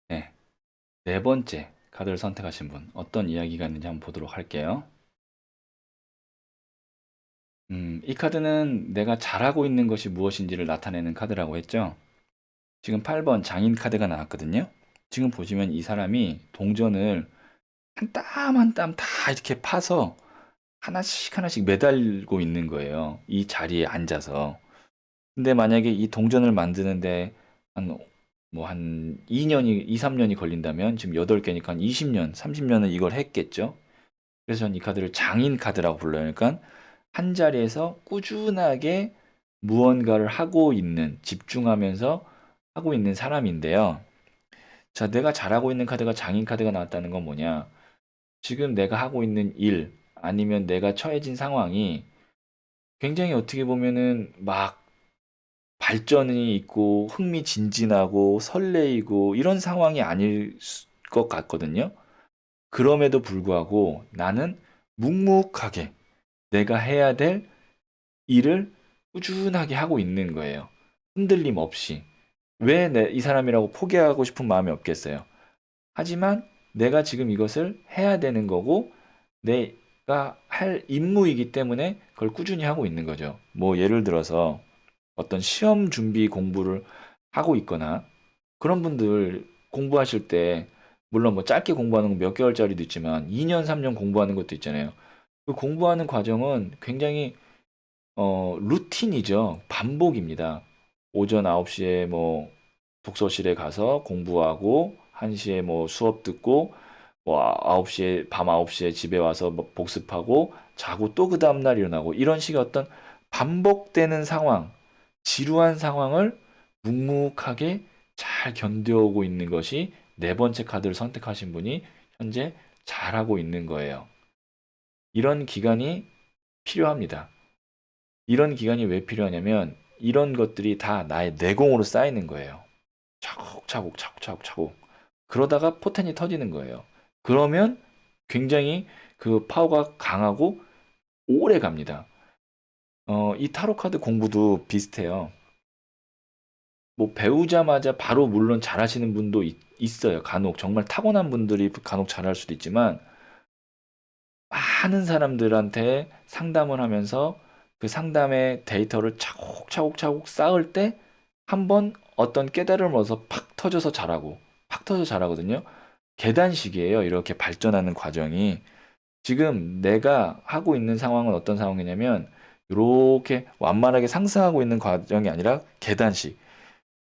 Speaker 1: 네, 네 번째 카드를 선택하신 분 어떤 이야기가 있는지 한번 보도록 할게요. 이 카드는 내가 잘하고 있는 것이 무엇인지를 나타내는 카드라고 했죠. 지금 8번 장인 카드가 나왔거든요. 지금 보시면 이 사람이 동전을 한 땀 한 땀 다 이렇게 파서 하나씩 하나씩 매달고 있는 거예요. 이 자리에 앉아서. 근데 만약에 이 동전을 만드는데 한 뭐 한 2년이 2, 3년이 걸린다면 지금 8개니까 한 20년, 30년은 이걸 했겠죠. 그래서 저는 이 카드를 장인 카드라고 불러요. 그러니까 한 자리에서 꾸준하게 무언가를 하고 있는, 집중하면서 하고 있는 사람인데요. 자, 내가 잘하고 있는 카드가 장인 카드가 나왔다는 건 뭐냐? 지금 내가 하고 있는 일, 아니면 내가 처해진 상황이 굉장히 어떻게 보면은 막 발전이 있고 흥미진진하고 설레이고 이런 상황이 아닐 것 같거든요. 그럼에도 불구하고 나는 묵묵하게 내가 해야 될 일을 꾸준하게 하고 있는 거예요. 흔들림 없이. 왜 이 사람이라고 포기하고 싶은 마음이 없겠어요. 하지만 내가 지금 이것을 해야 되는 거고 내가 할 임무이기 때문에 그걸 꾸준히 하고 있는 거죠. 뭐 예를 들어서 어떤 시험 준비 공부를 하고 있거나 그런 분들 공부하실 때 물론 뭐 짧게 공부하는 건 몇 개월짜리도 있지만 2년, 3년 공부하는 것도 있잖아요. 그 공부하는 과정은 굉장히 루틴이죠. 반복입니다. 오전 9시에 뭐 독서실에 가서 공부하고 1시에 뭐 수업 듣고 뭐 9시에 밤 9시에 집에 와서 뭐 복습하고 자고 또 그 다음 날 일어나고 이런 식의 어떤 반복되는 상황, 지루한 상황을 묵묵하게 잘 견뎌오고 있는 것이 네 번째 카드를 선택하신 분이 현재 잘하고 있는 거예요. 이런 기간이 필요합니다. 이런 기간이 왜 필요하냐면 이런 것들이 다 나의 내공으로 쌓이는 거예요. 차곡차곡 차곡차곡 차곡. 그러다가 포텐이 터지는 거예요. 그러면 굉장히 그 파워가 강하고 오래 갑니다. 이 타로 카드 공부도 비슷해요. 뭐 배우자마자 바로 물론 잘하시는 분도 있어요. 간혹 정말 타고난 분들이 간혹 잘할 수도 있지만 많은 사람들한테 상담을 하면서 그 상담의 데이터를 차곡차곡차곡 쌓을 때 한 번 어떤 깨달음을 얻어서 팍 터져서 잘하고 팍 터져서 잘하거든요. 계단식이에요. 이렇게 발전하는 과정이. 지금 내가 하고 있는 상황은 어떤 상황이냐면 이렇게 완만하게 상승하고 있는 과정이 아니라 계단식.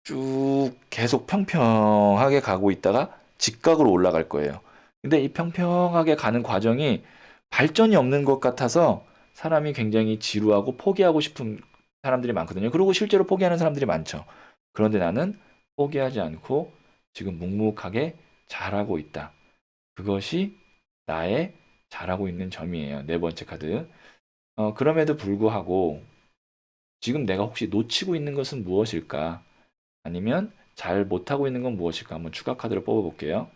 Speaker 1: 쭉 계속 평평하게 가고 있다가 직각으로 올라갈 거예요. 근데 이 평평하게 가는 과정이 발전이 없는 것 같아서 사람이 굉장히 지루하고 포기하고 싶은 사람들이 많거든요. 그리고 실제로 포기하는 사람들이 많죠. 그런데 나는 포기하지 않고 지금 묵묵하게 잘하고 있다. 그것이 나의 잘하고 있는 점이에요. 네 번째 카드. 그럼에도 불구하고 지금 내가 혹시 놓치고 있는 것은 무엇일까? 아니면 잘 못하고 있는 건 무엇일까? 한번 추가 카드를 뽑아볼게요.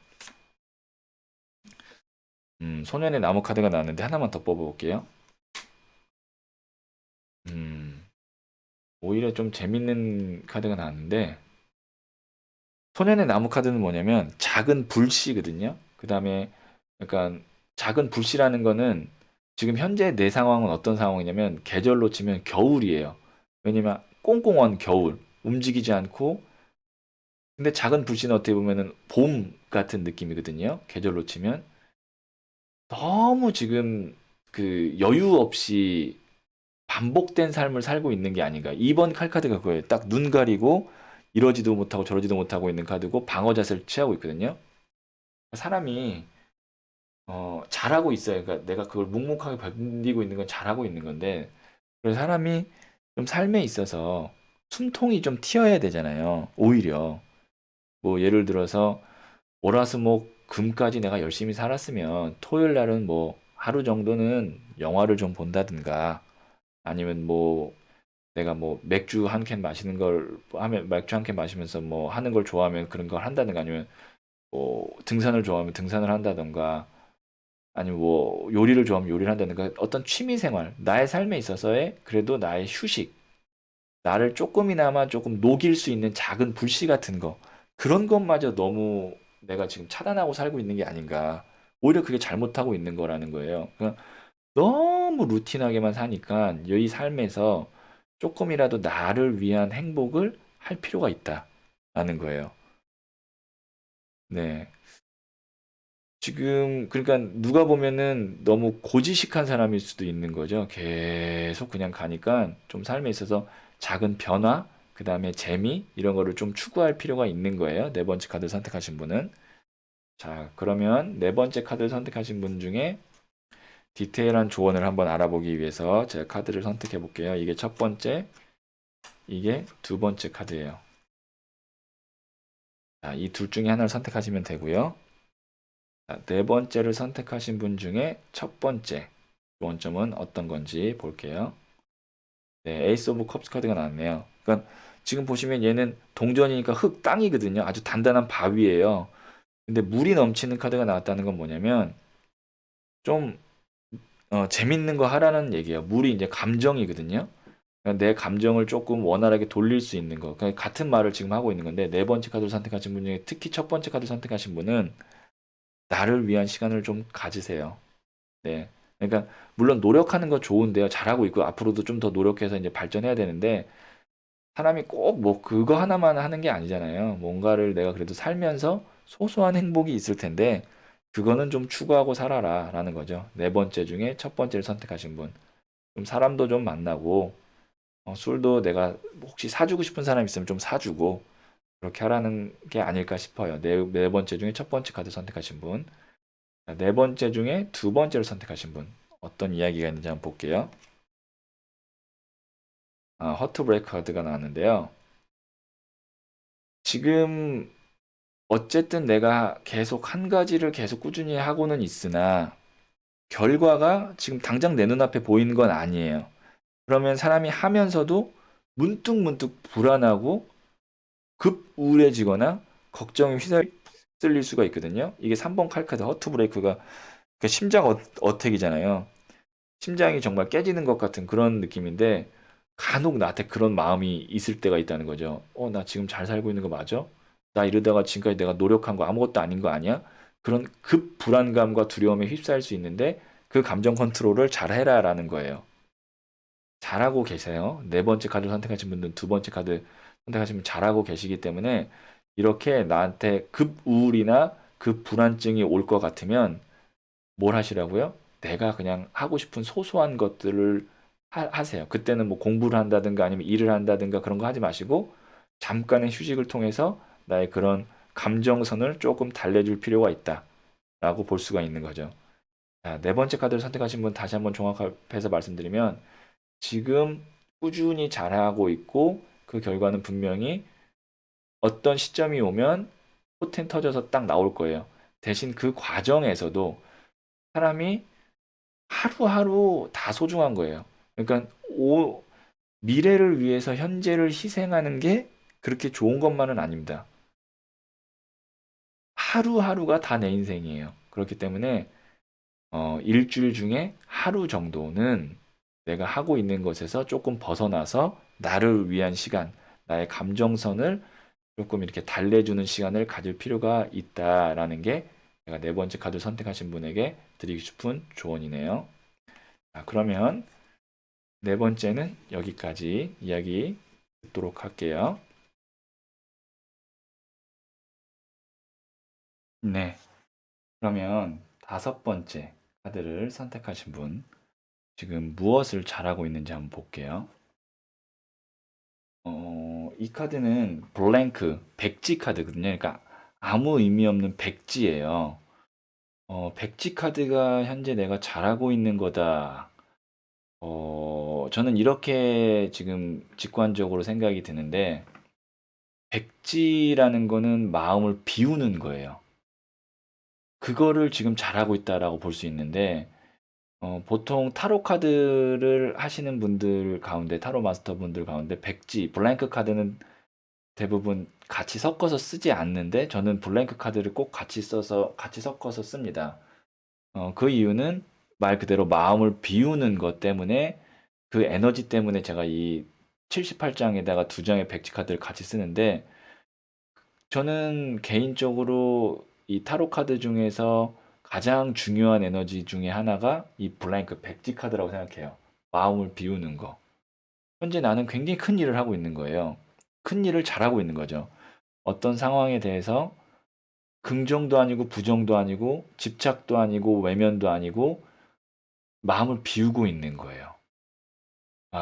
Speaker 1: 소년의 나무 카드가 나왔는데 하나만 더 뽑아볼게요. 음, 오히려 좀 재밌는 카드가 나왔는데 소년의 나무 카드는 뭐냐면 작은 불씨거든요. 그 다음에 약간 작은 불씨라는 거는 지금 현재 내 상황은 어떤 상황이냐면 계절로 치면 겨울이에요. 왜냐면 꽁꽁 겨울, 움직이지 않고 근데 작은 불씨는 어떻게 보면은 봄 같은 느낌이거든요. 계절로 치면 너무 지금 그 여유 없이 반복된 삶을 살고 있는 게 아닌가. 2번 칼카드가 그거예요. 딱 눈 가리고 이러지도 못하고 저러지도 못하고 있는 카드고 방어 자세를 취하고 있거든요. 사람이 잘하고 있어요. 그러니까 내가 그걸 묵묵하게 견디고 있는 건 잘하고 있는 건데 그래서 사람이 좀 삶에 있어서 숨통이 좀 튀어야 되잖아요. 오히려 뭐 예를 들어서 월화수목 금까지 내가 열심히 살았으면 토요일 날은 뭐 하루 정도는 영화를 좀 본다든가 아니면 뭐 내가 뭐 맥주 한 캔 마시는 걸 하면 맥주 한 캔 마시면서 뭐 하는 걸 좋아하면 그런 걸 한다든가 아니면 뭐 등산을 좋아하면 등산을 한다든가 아니면 뭐 요리를 좋아하면 요리를 한다든가 어떤 취미 생활 나의 삶에 있어서의 그래도 나의 휴식 나를 조금이나마 조금 녹일 수 있는 작은 불씨 같은 거 그런 것마저 너무 내가 지금 차단하고 살고 있는 게 아닌가 오히려 그게 잘못하고 있는 거라는 거예요. 그러니까 너무 루틴하게만 사니까 이 삶에서 조금이라도 나를 위한 행복을 할 필요가 있다라는 거예요. 네. 지금 그러니까 누가 보면은 너무 고지식한 사람일 수도 있는 거죠. 계속 그냥 가니까 좀 삶에 있어서 작은 변화, 그다음에 재미 이런 거를 좀 추구할 필요가 있는 거예요. 네 번째 카드 선택하신 분은. 자, 그러면 네 번째 카드 선택하신 분 중에 디테일한 조언을 한번 알아보기 위해서 제가 카드를 선택해 볼게요. 이게 첫 번째, 이게 두 번째 카드예요. 자, 이 둘 중에 하나를 선택하시면 되고요. 자, 네 번째를 선택하신 분 중에 첫 번째 원점은 어떤 건지 볼게요. 네, 에이스 오브 컵스 카드가 나왔네요. 그러니까 지금 보시면 얘는 동전이니까 흙, 땅이거든요. 아주 단단한 바위예요. 근데 물이 넘치는 카드가 나왔다는 건 뭐냐면 좀 재밌는 거 하라는 얘기예요. 물이 이제 감정이거든요. 그러니까 내 감정을 조금 원활하게 돌릴 수 있는 거. 그러니까 같은 말을 지금 하고 있는 건데 네 번째 카드를 선택하신 분 중에 특히 첫 번째 카드 선택하신 분은 나를 위한 시간을 좀 가지세요. 네. 그러니까 물론 노력하는 거 좋은데요. 잘하고 있고 앞으로도 좀 더 노력해서 이제 발전해야 되는데 사람이 꼭 뭐 그거 하나만 하는 게 아니잖아요. 뭔가를 내가 그래도 살면서 소소한 행복이 있을 텐데 그거는 좀 추구하고 살아라라는 거죠. 네 번째 중에 첫 번째를 선택하신 분. 좀 사람도 좀 만나고 술도 내가 혹시 사주고 싶은 사람 있으면 좀 사주고 그렇게 하라는 게 아닐까 싶어요. 네 번째 중에 첫 번째 카드 선택하신 분. 네 번째 중에 두 번째를 선택하신 분. 어떤 이야기가 있는지 한번 볼게요. 허트 브레이크 카드가 나왔는데요. 지금 어쨌든 내가 계속 한 가지를 계속 꾸준히 하고는 있으나 결과가 지금 당장 내 눈앞에 보이는 건 아니에요. 그러면 사람이 하면서도 문득문득 불안하고 급 우울해지거나 걱정에 휩쓸릴 수가 있거든요. 이게 3번 칼카드 허트 브레이크가 그 심장 어택이잖아요. 심장이 정말 깨지는 것 같은 그런 느낌인데 간혹 나한테 그런 마음이 있을 때가 있다는 거죠. 나 지금 잘 살고 있는 거 맞아? 나 이러다가 지금까지 내가 노력한 거 아무것도 아닌 거 아니야? 그런 급 불안감과 두려움에 휩싸일 수 있는데 그 감정 컨트롤을 잘 해라라는 거예요. 잘하고 계세요. 네 번째 카드 선택하신 분들은 두 번째 카드 선택하시면 잘하고 계시기 때문에 이렇게 나한테 급 우울이나 급 불안증이 올 것 같으면 뭘 하시라고요? 내가 그냥 하고 싶은 소소한 것들을 하세요. 그때는 뭐 공부를 한다든가 아니면 일을 한다든가 그런 거 하지 마시고 잠깐의 휴식을 통해서 나의 그런 감정선을 조금 달래줄 필요가 있다라고 볼 수가 있는 거죠. 자, 네 번째 카드를 선택하신 분 다시 한번 종합해서 말씀드리면 지금 꾸준히 잘하고 있고 그 결과는 분명히 어떤 시점이 오면 포텐 터져서 딱 나올 거예요. 대신 그 과정에서도 사람이 하루하루 다 소중한 거예요. 그러니까 미래를 위해서 현재를 희생하는 게 그렇게 좋은 것만은 아닙니다. 하루하루가 다 내 인생이에요. 그렇기 때문에 일주일 중에 하루 정도는 내가 하고 있는 것에서 조금 벗어나서 나를 위한 시간, 나의 감정선을 조금 이렇게 달래주는 시간을 가질 필요가 있다라는 게 내가 네 번째 카드 선택하신 분에게 드리고 싶은 조언이네요. 자, 그러면 네 번째는 여기까지 이야기 듣도록 할게요. 네. 그러면 다섯 번째 카드를 선택하신 분, 지금 무엇을 잘하고 있는지 한번 볼게요. 이 카드는 블랭크, 백지 카드거든요. 그러니까 아무 의미 없는 백지예요. 백지 카드가 현재 내가 잘하고 있는 거다. 저는 이렇게 지금 직관적으로 생각이 드는데, 백지라는 거는 마음을 비우는 거예요. 그거를 지금 잘하고 있다라고 볼 수 있는데, 보통 타로 카드를 하시는 분들 가운데, 타로 마스터 분들 가운데, 백지, 블랭크 카드는 대부분 같이 섞어서 쓰지 않는데, 저는 블랭크 카드를 꼭 같이 섞어서 씁니다. 그 이유는 말 그대로 마음을 비우는 것 때문에, 그 에너지 때문에 제가 이 78장에다가 두 장의 백지 카드를 같이 쓰는데, 저는 개인적으로 이 타로 카드 중에서 가장 중요한 에너지 중에 하나가 이 블랭크 백지 카드라고 생각해요. 마음을 비우는 거. 현재 나는 굉장히 큰 일을 하고 있는 거예요. 큰 일을 잘하고 있는 거죠. 어떤 상황에 대해서 긍정도 아니고 부정도 아니고 집착도 아니고 외면도 아니고 마음을 비우고 있는 거예요.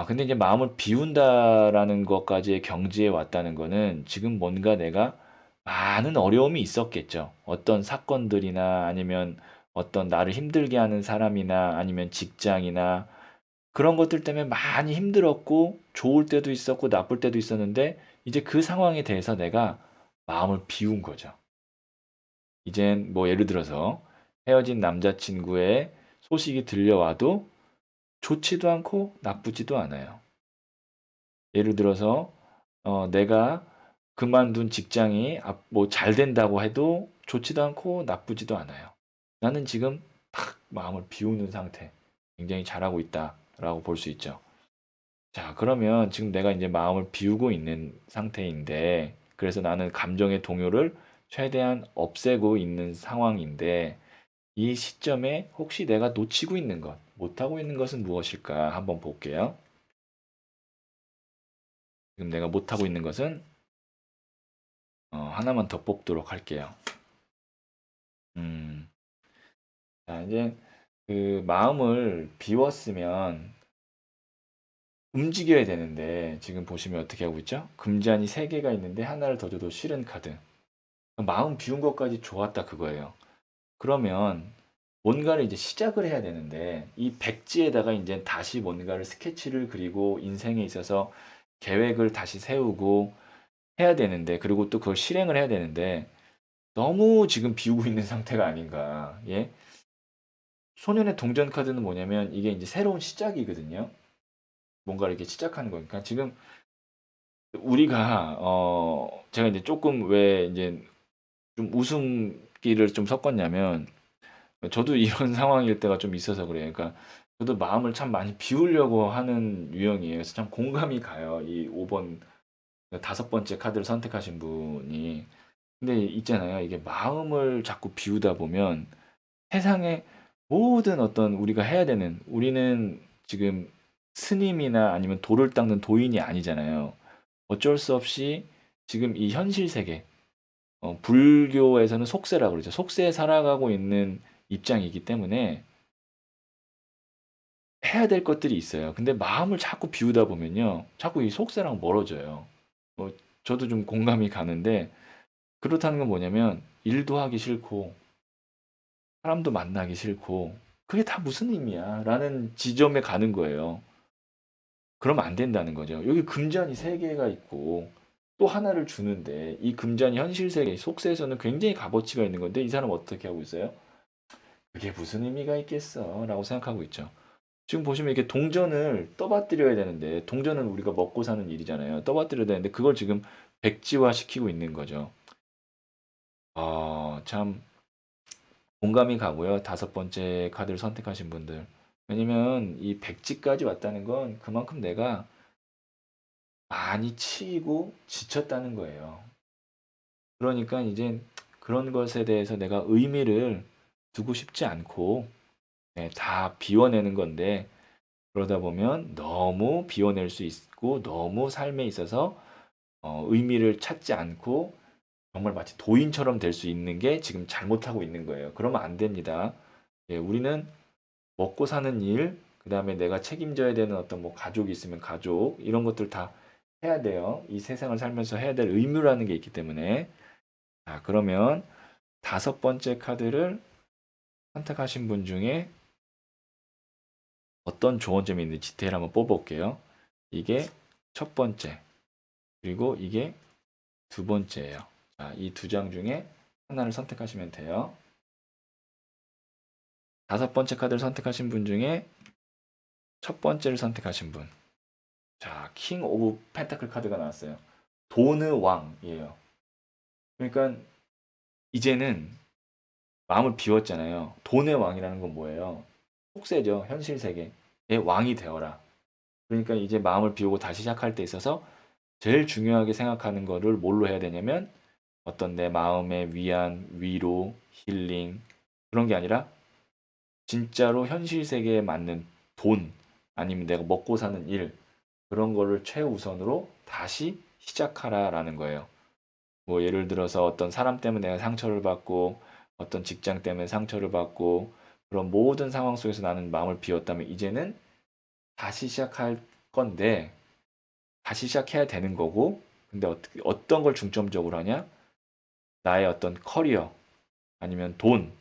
Speaker 1: 근데 이제 마음을 비운다라는 것까지의 경지에 왔다는 거는 지금 뭔가 내가 많은 어려움이 있었겠죠. 어떤 사건들이나 아니면 어떤 나를 힘들게 하는 사람이나 아니면 직장이나 그런 것들 때문에 많이 힘들었고 좋을 때도 있었고 나쁠 때도 있었는데 이제 그 상황에 대해서 내가 마음을 비운 거죠. 이젠 뭐 예를 들어서 헤어진 남자친구의 소식이 들려와도 좋지도 않고 나쁘지도 않아요. 예를 들어서 내가 그만둔 직장이 뭐 잘 된다고 해도 좋지도 않고 나쁘지도 않아요. 나는 지금 탁 마음을 비우는 상태. 굉장히 잘하고 있다라고 볼 수 있죠. 자, 그러면 지금 내가 이제 마음을 비우고 있는 상태인데, 그래서 나는 감정의 동요를 최대한 없애고 있는 상황인데, 이 시점에 혹시 내가 놓치고 있는 것, 못하고 있는 것은 무엇일까 한번 볼게요. 지금 내가 못하고 있는 것은 하나만 더 뽑도록 할게요. 음, 자, 이제 그 마음을 비웠으면 움직여야 되는데 지금 보시면 어떻게 하고 있죠? 금잔이 3개가 있는데 하나를 더 줘도 싫은 카드. 마음 비운 것까지 좋았다 그거예요. 그러면 뭔가를 이제 시작을 해야 되는데 이 백지에다가 이제 다시 뭔가를 스케치를 그리고 인생에 있어서 계획을 다시 세우고 해야 되는데 그리고 또 그걸 실행을 해야 되는데 너무 지금 비우고 있는 상태가 아닌가. 예? 소년의 동전 카드는 뭐냐면 이게 이제 새로운 시작이거든요. 뭔가를 이렇게 시작하는 거니까 지금 우리가 제가 이제 조금 왜 이제 좀 웃음기를 좀 섞었냐면 저도 이런 상황일 때가 좀 있어서 그래요. 그러니까 저도 마음을 참 많이 비우려고 하는 유형이에요. 그래서 참 공감이 가요. 이 5번 다섯 번째 카드를 선택하신 분이. 근데 있잖아요. 이게 마음을 자꾸 비우다 보면 세상에 모든 어떤 우리가 해야 되는 우리는 지금 스님이나 아니면 돌을 닦는 도인이 아니잖아요. 어쩔 수 없이 지금 이 현실 세계, 불교에서는 속세라고 그러죠. 속세에 살아가고 있는 입장이기 때문에 해야 될 것들이 있어요. 근데 마음을 자꾸 비우다 보면요. 자꾸 이 속세랑 멀어져요. 뭐, 저도 좀 공감이 가는데, 그렇다는 건 뭐냐면, 일도 하기 싫고, 사람도 만나기 싫고, 그게 다 무슨 의미야? 라는 지점에 가는 거예요. 그러면 안 된다는 거죠. 여기 금잔이 3개가 있고, 또 하나를 주는데, 이 금잔이 현실 세계, 속세에서는 굉장히 값어치가 있는 건데, 이 사람 어떻게 하고 있어요? 그게 무슨 의미가 있겠어? 라고 생각하고 있죠. 지금 보시면 이렇게 동전을 떠받들여야 되는데, 동전은 우리가 먹고 사는 일이잖아요. 떠받들여야 되는데, 그걸 지금 백지화 시키고 있는 거죠. 참 공감이 가고요. 다섯 번째 카드를 선택하신 분들. 왜냐면 이 백지까지 왔다는 건 그만큼 내가 많이 치이고 지쳤다는 거예요. 그러니까 이제 그런 것에 대해서 내가 의미를 두고 싶지 않고, 다 비워내는 건데 그러다 보면 너무 비워낼 수 있고 너무 삶에 있어서 의미를 찾지 않고 정말 마치 도인처럼 될 수 있는 게 지금 잘못하고 있는 거예요. 그러면 안 됩니다. 우리는 먹고 사는 일, 그다음에 내가 책임져야 되는 어떤 뭐 가족이 있으면 가족, 이런 것들 다 해야 돼요. 이 세상을 살면서 해야 될 의무라는 게 있기 때문에. 자, 그러면 다섯 번째 카드를 선택하신 분 중에 어떤 좋은 점이 있는지 디테일 한번 뽑아볼게요. 이게 첫 번째, 그리고 이게 두 번째예요. 자, 이 두 장 중에 하나를 선택하시면 돼요. 다섯 번째 카드를 선택하신 분 중에 첫 번째를 선택하신 분. 자, 킹 오브 펜타클 카드가 나왔어요. 돈의 왕이에요. 그러니까 이제는 마음을 비웠잖아요. 돈의 왕이라는 건 뭐예요? 속세죠. 현실 세계의 왕이 되어라. 그러니까 이제 마음을 비우고 다시 시작할 때 있어서 제일 중요하게 생각하는 거를 뭘로 해야 되냐면 어떤 내 마음의 위안, 위로, 힐링 그런 게 아니라 진짜로 현실 세계에 맞는 돈 아니면 내가 먹고 사는 일 그런 거를 최우선으로 다시 시작하라라는 거예요. 뭐 예를 들어서 어떤 사람 때문에 내가 상처를 받고 어떤 직장 때문에 상처를 받고 그런 모든 상황 속에서 나는 마음을 비웠다면 이제는 다시 시작할 건데 다시 시작해야 되는 거고 근데 어떤 걸 중점적으로 하냐? 나의 어떤 커리어 아니면 돈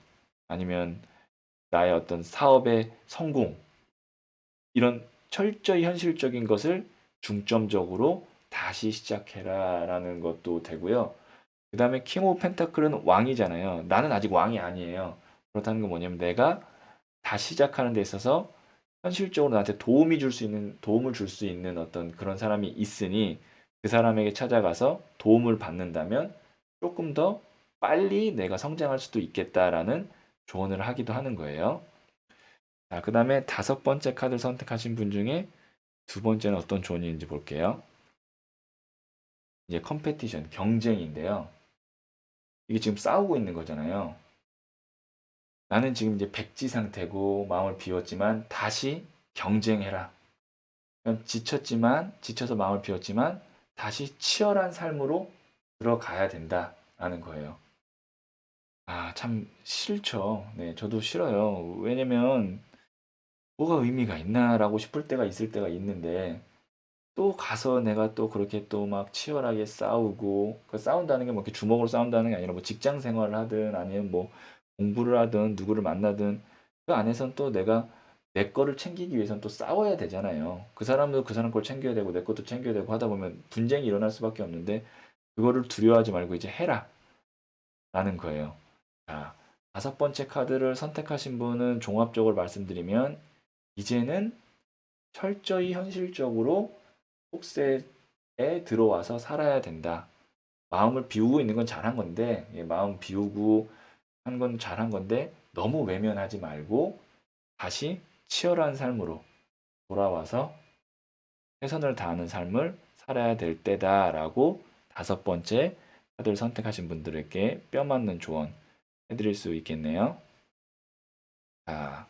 Speaker 1: 아니면 나의 어떤 사업의 성공 이런 철저히 현실적인 것을 중점적으로 다시 시작해라라는 것도 되고요. 그 다음에 킹 오브 펜타클은 왕이잖아요. 나는 아직 왕이 아니에요. 그렇다는 건 뭐냐면 내가 다시 시작하는 데 있어서 현실적으로 나한테 도움을 줄 수 있는 어떤 그런 사람이 있으니 그 사람에게 찾아가서 도움을 받는다면 조금 더 빨리 내가 성장할 수도 있겠다라는 조언을 하기도 하는 거예요. 자, 그 다음에 다섯 번째 카드를 선택하신 분 중에 두 번째는 어떤 조언인지 볼게요. 이제 컴페티션, 경쟁인데요. 이게 지금 싸우고 있는 거잖아요. 나는 지금 이제 백지 상태고 마음을 비웠지만 다시 경쟁해라. 지쳐서 마음을 비웠지만 다시 치열한 삶으로 들어가야 된다라는 거예요. 아, 참 싫죠. 네, 저도 싫어요. 왜냐면 뭐가 의미가 있나라고 싶을 때가 있을 때가 있는데 또 가서 내가 또 그렇게 또 막 치열하게 싸우고 그 싸운다는 게 뭐 이렇게 주먹으로 싸운다는 게 아니라 뭐 직장 생활을 하든 아니면 뭐 공부를 하든 누구를 만나든 그 안에선 또 내가 내 거를 챙기기 위해선 또 싸워야 되잖아요. 그 사람도 그 사람 걸 챙겨야 되고 내 것도 챙겨야 되고 하다 보면 분쟁이 일어날 수밖에 없는데 그거를 두려워하지 말고 이제 해라 라는 거예요. 자, 다섯 번째 카드를 선택하신 분은 종합적으로 말씀드리면 이제는 철저히 현실적으로 속세에 들어와서 살아야 된다. 마음을 비우고 있는 건 잘한 건데, 마음 비우고 한 건 잘한 건데, 너무 외면하지 말고 다시 치열한 삶으로 돌아와서 최선을 다하는 삶을 살아야 될 때다라고 다섯 번째 카드를 선택하신 분들에게 뼈 맞는 조언 해드릴 수 있겠네요. 자,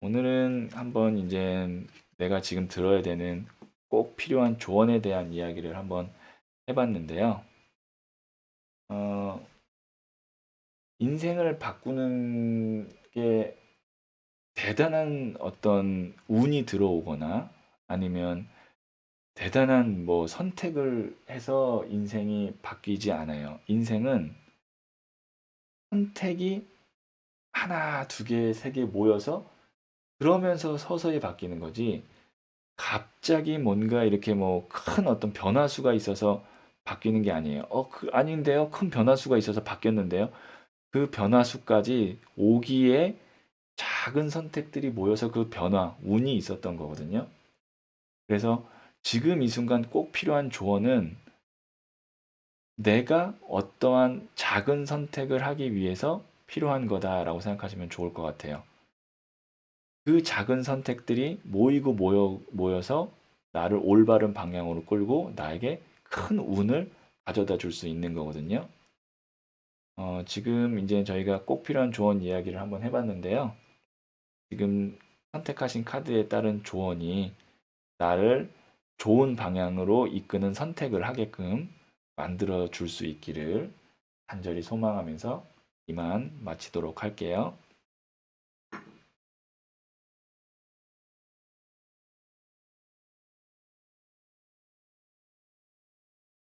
Speaker 1: 오늘은 한번 이제 내가 지금 들어야 되는 꼭 필요한 조언에 대한 이야기를 한번 해봤는데요. 어, 인생을 바꾸는 게 대단한 어떤 운이 들어오거나 아니면 대단한 뭐 선택을 해서 인생이 바뀌지 않아요. 인생은 선택이 하나, 두 개, 세 개 모여서 그러면서 서서히 바뀌는 거지. 갑자기 뭔가 이렇게 뭐 큰 어떤 변화수가 있어서 바뀌는 게 아니에요. 아닌데요. 큰 변화수가 있어서 바뀌었는데요. 그 변화수까지 오기에 작은 선택들이 모여서 그 변화, 운이 있었던 거거든요. 그래서 지금 이 순간 꼭 필요한 조언은 내가 어떠한 작은 선택을 하기 위해서 필요한 거다라고 생각하시면 좋을 것 같아요. 그 작은 선택들이 모여서 나를 올바른 방향으로 끌고 나에게 큰 운을 가져다 줄 수 있는 거거든요. 지금 이제 저희가 꼭 필요한 조언 이야기를 한번 해봤는데요. 지금 선택하신 카드에 따른 조언이 나를 좋은 방향으로 이끄는 선택을 하게끔 만들어 줄 수 있기를 간절히 소망하면서 이만 마치도록 할게요.